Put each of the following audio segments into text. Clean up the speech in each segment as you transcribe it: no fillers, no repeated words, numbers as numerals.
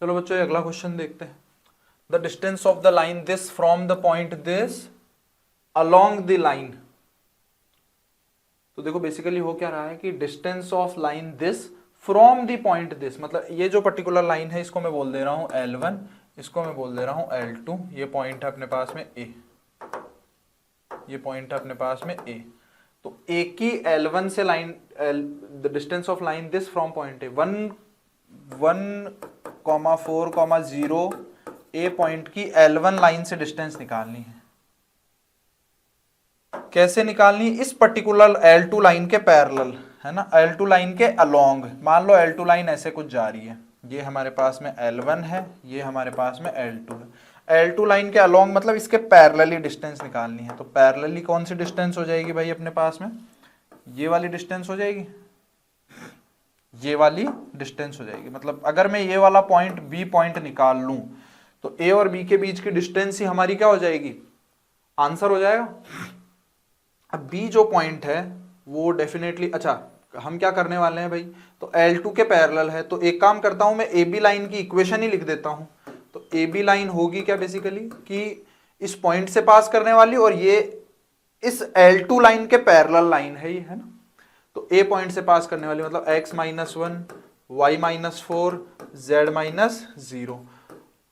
चलो बच्चों अगला क्वेश्चन देखते हैं। The distance of the line this from the point this along the line. तो देखो बेसिकली हो क्या रहा है कि distance of line this from the point this, मतलब ये जो पर्टिकुलर लाइन है इसको मैं बोल दे रहा हूं L1, इसको मैं बोल दे रहा हूं L2। ये पॉइंट है अपने पास में A, ये पॉइंट है अपने पास में A। तो A की L1 से line, the distance of line this from point A 1,4,0 A point की L1 लाइन से डिस्टेंस निकालनी है। कैसे निकालनी? इस पर्टिकुलर L2 लाइन के पैरेलल, है ना, L2 लाइन के अलोंग। मान लो L2 लाइन ऐसे कुछ जा रही है, ये हमारे पास में L1 है, ये हमारे पास में L2 है। L2 लाइन के अलोंग मतलब इसके पैरेलली डिस्टेंस निकालनी है। तो पैरेलली कौन सी डिस्टेंस हो जाएगी भाई अपने पास में? ये वाली डिस्टेंस हो जाएगी, ये वाली डिस्टेंस हो जाएगी। मतलब अगर मैं ये वाला पॉइंट B पॉइंट निकाल लूं तो A और B के बीच की डिस्टेंस ही हमारी क्या हो जाएगी? आंसर हो जाएगा। अब B जो पॉइंट है वो डेफिनेटली, अच्छा हम क्या करने वाले हैं भाई, तो L2 के पैरेलल है, तो एक काम करता हूं मैं AB लाइन की इक्वेशन ही लिख देता हूं। तो AB लाइन होगी क्या बेसिकली कि इस पॉइंट से पास करने वाली, और ये इस L2 लाइन के पैरेलल लाइन है, ये है ना। तो A पॉइंट से पास करने वाली मतलब x-1 y-4 z-0,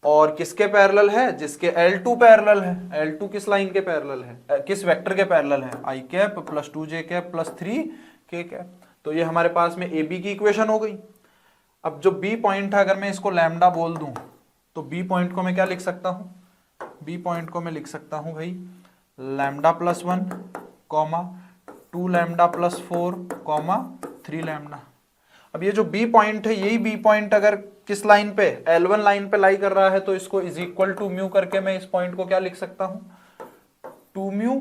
और किसके पैरेलल है? जिसके L2 पैरेलल है। L2 किस लाइन के पैरेलल है, किस वेक्टर के पैरेलल है? i cap plus 2j cap plus 3k cap. तो ये हमारे पास में AB की इक्वेशन हो गई। अब जो B पॉइंट है, अगर मैं इसको लैम्डा बोल दूं तो B पॉइंट को मैं क्या लिख सकता हूं? B पॉइंट को मैं लिख सकता हूं भाई lambda plus 1 comma 2 lambda plus 4 comma 3 lambda. अब ये जो B पॉइंट है, यही B पॉइंट अगर किस लाइन पे, L1 लाइन पे लाई कर रहा है, तो इसको इज इक्वल टू म्यू करके मैं इस पॉइंट को क्या लिख सकता हूं? 2 mu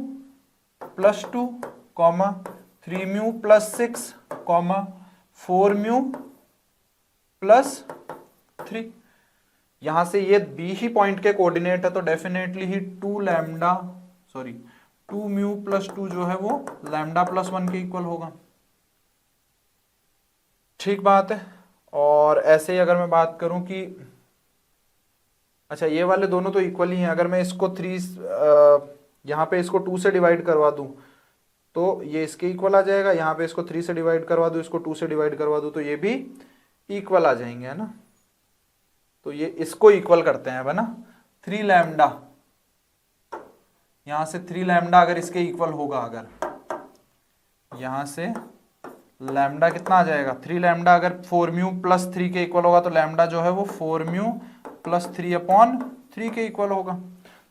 plus 2 comma 3 mu plus 6 comma 4 mu plus 3। यहां से ये B ही पॉइंट के कोऑर्डिनेट है, तो डेफिनेटली ही 2 म्यू प्लस 2 जो है वो लैम्डा प्लस 1 के इक्वल होगा। ठीक बात है। और ऐसे ही अगर मैं बात करूं कि अच्छा ये वाले दोनों तो इक्वल ही हैं, अगर मैं इसको 3 यहाँ पे इसको 2 से डिवाइड करवा दूं तो ये इसके इक्वल आ जाएगा। यहाँ पे इसको 3 से डिवाइड करवा दूं, इसको 2 से डिवाइड करवा दूं तो ये भी इक्वल आ जाएंगे, है ना। तो ये इसको इक्वल करते हैं, है ना। 3 लैम्डा, यहाँ से 3 लैम्डा अगर इसके इक्वल होगा, अगर यहाँ से लैम्डा कितना आ जाएगा? 3 लैम्डा अगर 4 म्यू प्लस 3 के इक्वल होगा तो लैम्डा जो है वो 4 म्यू प्लस 3/3 के इक्वल होगा।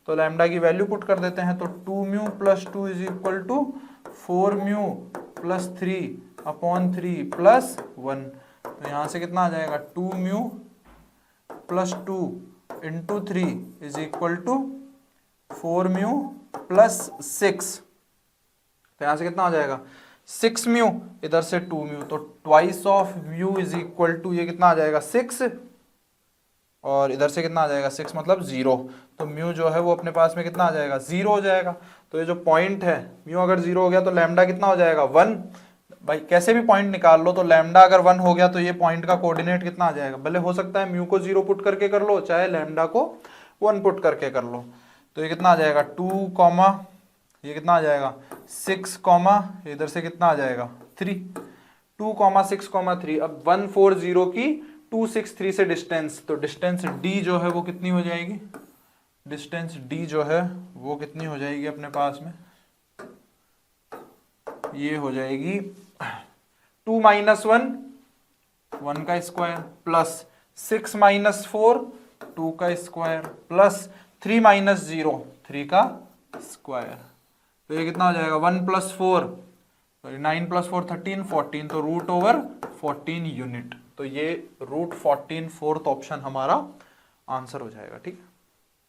तो लैम्डा की वैल्यू पुट कर देते हैं, तो 2 mu plus 2 is equal to 4 mu plus 3/3 plus 1। तो यहाँ से कितना आ जाएगा? 2 mu plus 2 into 3 is equal to 4 mu plus 6। तो यहाँ से कितना आ जाएगा? 6 म्यू, इधर से 2 म्यू, तो twice of mu is equal to ये कितना आ जाएगा? 6, और इधर से कितना आ जाएगा? 6 मतलब 0। तो म्यू जो है वो अपने पास में कितना आ जाएगा? 0 हो जाएगा। तो ये जो पॉइंट है म्यू अगर 0 हो गया तो लैम्डा कितना हो जाएगा? 1। भाई कैसे भी पॉइंट निकाल लो, तो लैम्डा अगर 1 हो गया तो ये पॉइंट का कोऑर्डिनेट कितना आ जाएगा? भले हो सकता है म्यू को 0 पुट करके कर लो, चाहे लैम्डा को 1 पुट करके कर लो। तो ये कितना आ जाएगा? 2 कॉमा ये कितना आ जाएगा? 6 कॉमा इधर से कितना आ जाएगा? 3। 2 कॉमा 6 कॉमा 3। अब 140 की 263 से डिस्टेंस, तो डिस्टेंस D जो है वो कितनी हो जाएगी? डिस्टेंस D जो है वो कितनी हो जाएगी अपने पास में? ये हो जाएगी 2 - 1 1 का स्क्वायर प्लस 6 - 4 2 का स्क्वायर प्लस 3 - 0 3 का स्क्वायर। तो ये कितना हो जाएगा? 1 + 4 9 + 4 13 14, तो √14 यूनिट। तो ये √14 4th ऑप्शन हमारा आंसर हो जाएगा। ठीक है।